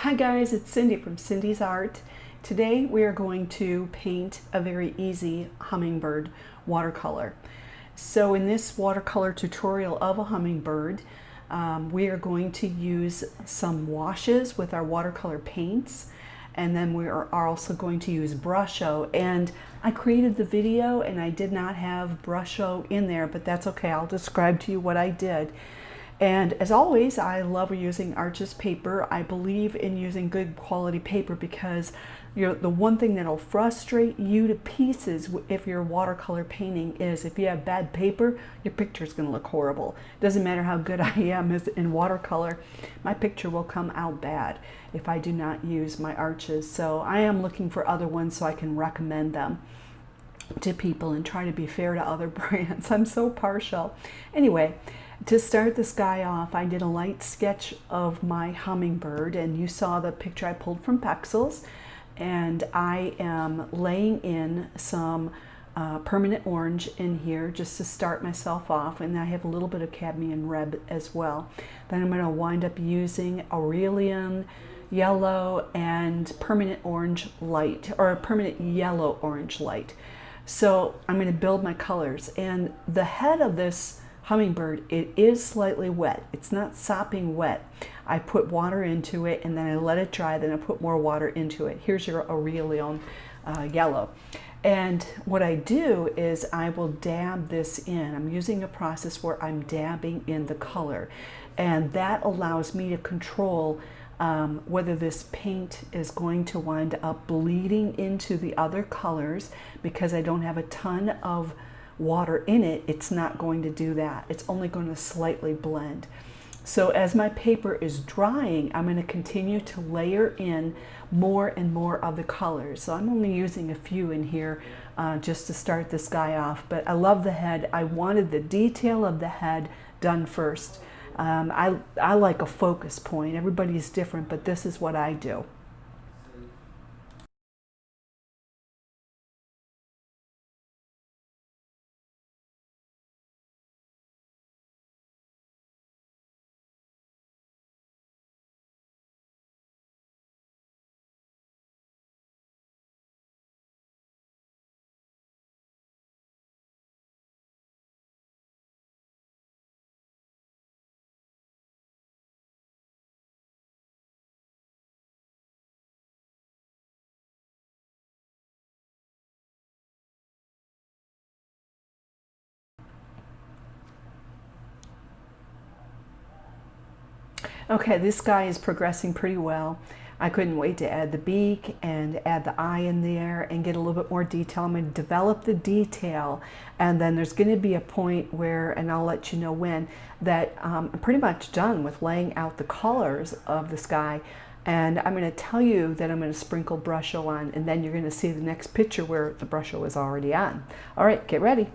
Hi guys, it's Cindy from Cindy's Art. Today we are going to paint a very easy hummingbird watercolor. So in this watercolor tutorial of a hummingbird, we are going to use some washes with our watercolor paints, and then we are also going to use Brusho. And I created the video and I did not have Brusho in there, but that's okay. I'll describe to you what I did. And as always, I love using Arches paper. I believe in using good quality paper because the one thing that'll frustrate you to pieces if you're watercolor painting is if you have bad paper, your picture is going to look horrible. Doesn't matter how good I am in watercolor, my picture will come out bad if I do not use my Arches. So I am looking for other ones so I can recommend them to people and try to be fair to other brands. I'm so partial. Anyway, to start this guy off, I did a light sketch of my hummingbird, and you saw the picture I pulled from Pexels, and I am laying in some permanent orange in here just to start myself off, and I have a little bit of cadmium red as well. Then I'm going to wind up using Aurelian yellow and permanent orange light, or a permanent yellow orange light. So I'm going to build my colors, and the head of this hummingbird, it is slightly wet. It's not sopping wet. I put water into it and then I let it dry, then I put more water into it. Here's your Aurelian yellow. And what I do is I will dab this in. I'm using a process where I'm dabbing in the color, and that allows me to control whether this paint is going to wind up bleeding into the other colors. Because I don't have a ton of water in it, it's not going to do that. It's only going to slightly blend. So as my paper is drying, I'm going to continue to layer in more and more of the colors. So I'm only using a few in here just to start this guy off. But I love the head. I wanted the detail of the head done first. I like a focus point. Everybody's different, but this is what I do. Okay, this guy is progressing pretty well. I couldn't wait to add the beak and add the eye in there and get a little bit more detail. I'm going to develop the detail, and then there's going to be a point where, and I'll let you know when, that I'm pretty much done with laying out the colors of this guy. And I'm going to tell you that I'm going to sprinkle Brusho on, and then you're going to see the next picture where the Brusho is already on. All right, get ready.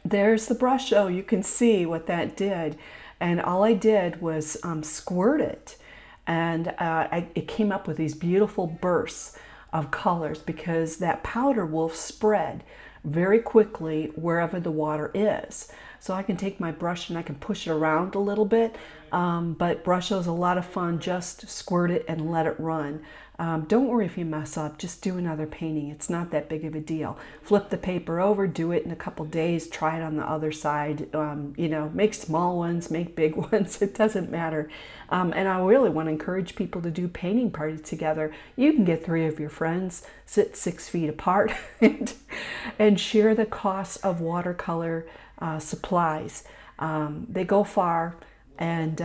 There's the Brusho. You can see what that did. And all I did was squirt it. And it came up with these beautiful bursts of colors because that powder will spread very quickly wherever the water is. so I can take my brush and I can push it around a little bit. But Brusho is a lot of fun. Just squirt it and let it run. Don't worry if you mess up, just do another painting. It's not that big of a deal. Flip the paper over, do it in a couple days, try it on the other side. You know, make small ones, make big ones, it doesn't matter. And I really want to encourage people to do painting parties together. You can get 3 of your friends, sit 6 feet apart, and share the cost of watercolor supplies. They go far. And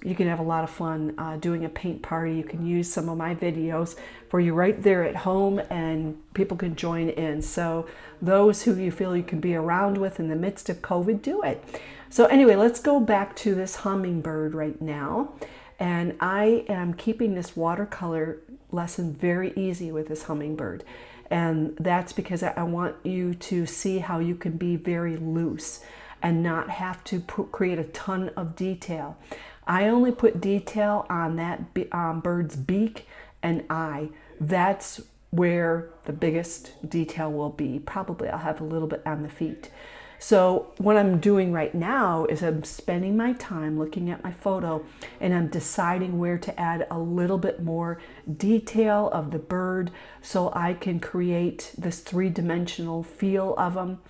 you can have a lot of fun doing a paint party. You can use some of my videos for you right there at home, and people can join in. So those who you feel you can be around with in the midst of COVID, do it. So anyway, let's go back to this hummingbird right now. And I am keeping this watercolor lesson very easy with this hummingbird. And that's because I want you to see how you can be very loose and not have to create a ton of detail. I only put detail on that bird's beak and eye. That's where the biggest detail will be. Probably I'll have a little bit on the feet. So what I'm doing right now is I'm spending my time looking at my photo, and I'm deciding where to add a little bit more detail of the bird so I can create this 3-dimensional feel of them.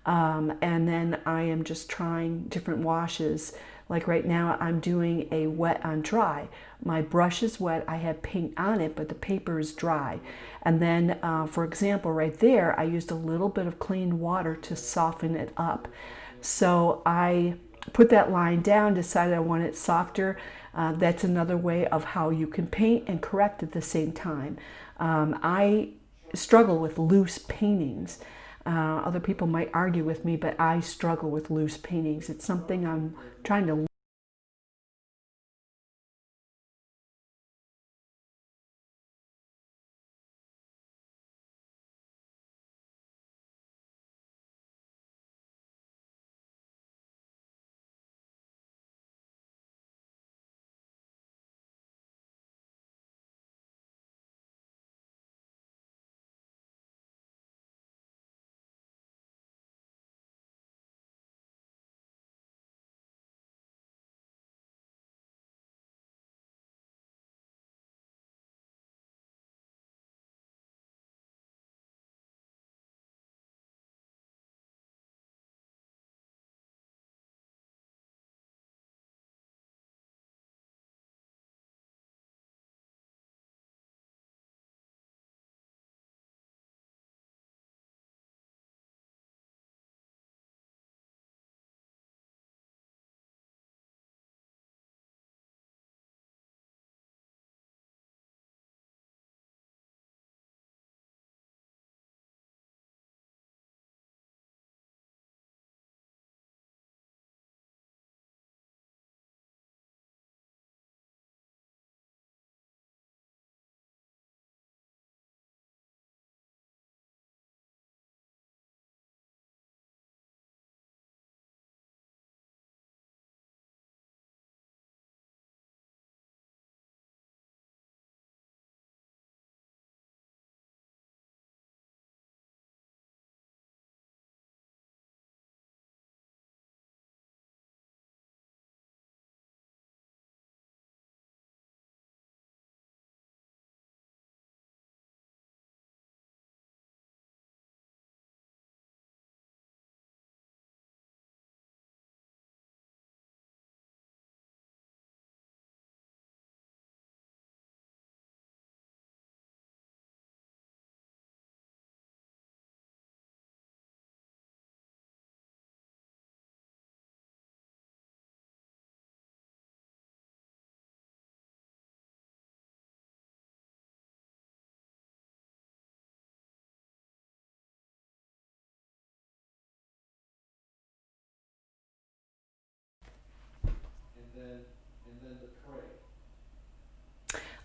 And then I am just trying different washes. Like right now I'm doing a wet on dry. My brush is wet, I have paint on it, but the paper is dry. And then for example right there I used a little bit of clean water to soften it up. So I put that line down, decided I want it softer. That's another way of how you can paint and correct at the same time. I struggle with loose paintings. Other people might argue with me, but I struggle with loose paintings. It's something I'm trying to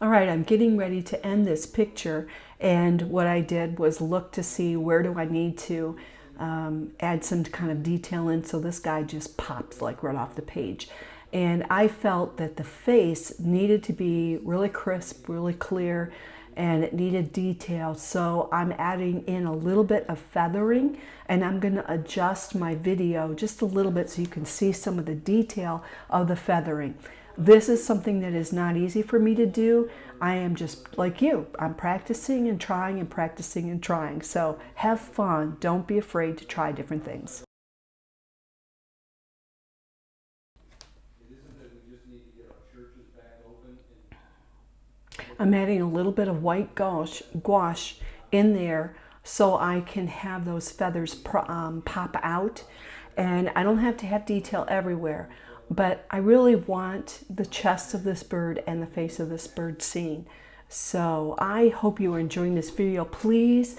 All right, I'm getting ready to end this picture, and what I did was look to see where do I need to add some kind of detail in, so this guy just pops like right off the page. And I felt that the face needed to be really crisp, really clear, and it needed detail. So I'm adding in a little bit of feathering, and I'm going to adjust my video just a little bit so you can see some of the detail of the feathering. This is something that is not easy for me to do. I am just like you. I'm practicing and trying and practicing and trying. So have fun. Don't be afraid to try different things. I'm adding a little bit of white gouache in there so I can have those feathers pop out. And I don't have to have detail everywhere, but I really want the chest of this bird and the face of this bird seen. So I hope you are enjoying this video. Please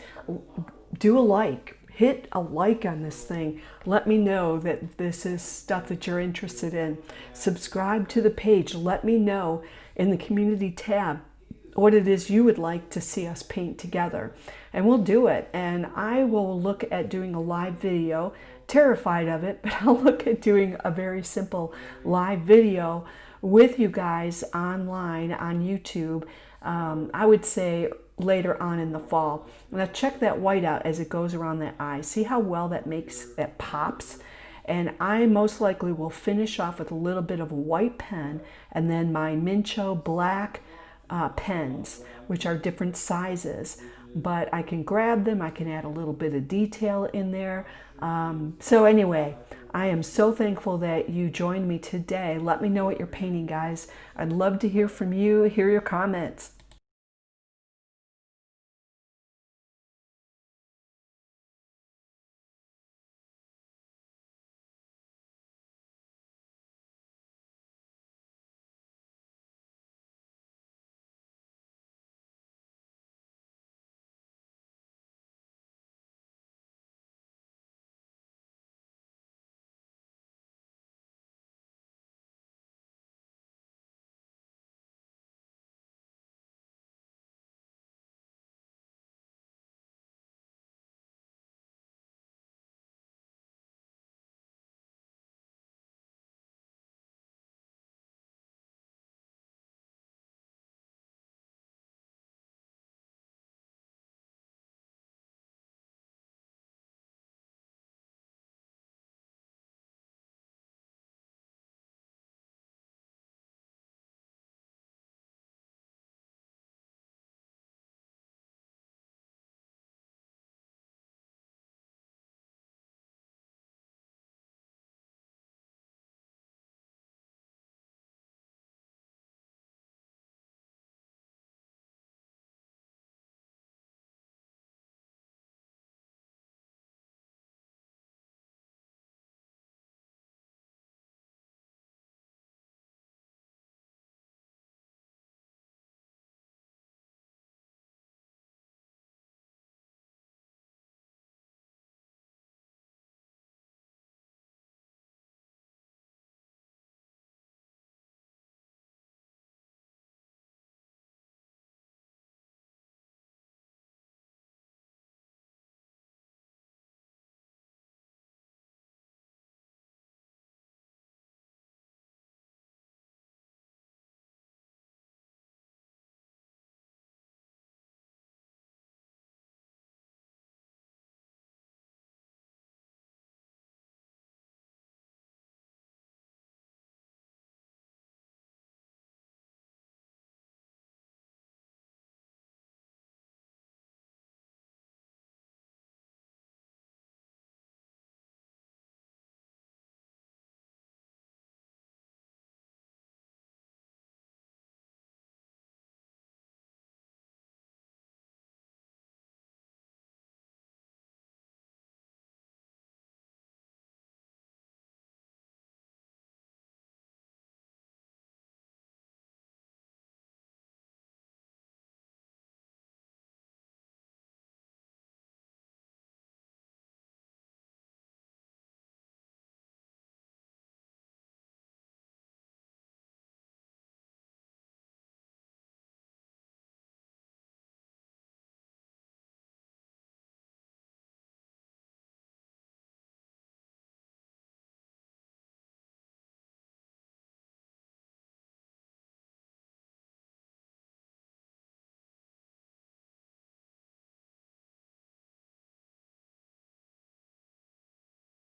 do a like. Hit a like on this thing. Let me know that this is stuff that you're interested in. Subscribe to the page. Let me know in the community tab what it is you would like to see us paint together. And we'll do it. And I will look at doing a live video. Terrified of it, but I'll look at doing a very simple live video with you guys online on YouTube. I would say later on in the fall. Now check that white out as it goes around that eye. See how well that pops? And I most likely will finish off with a little bit of a white pen and then my Mincho black pens, which are different sizes. But I can grab them, I can add a little bit of detail in there. So anyway, I am so thankful that you joined me today. Let me know what you're painting, guys. I'd love to hear from you, hear your comments.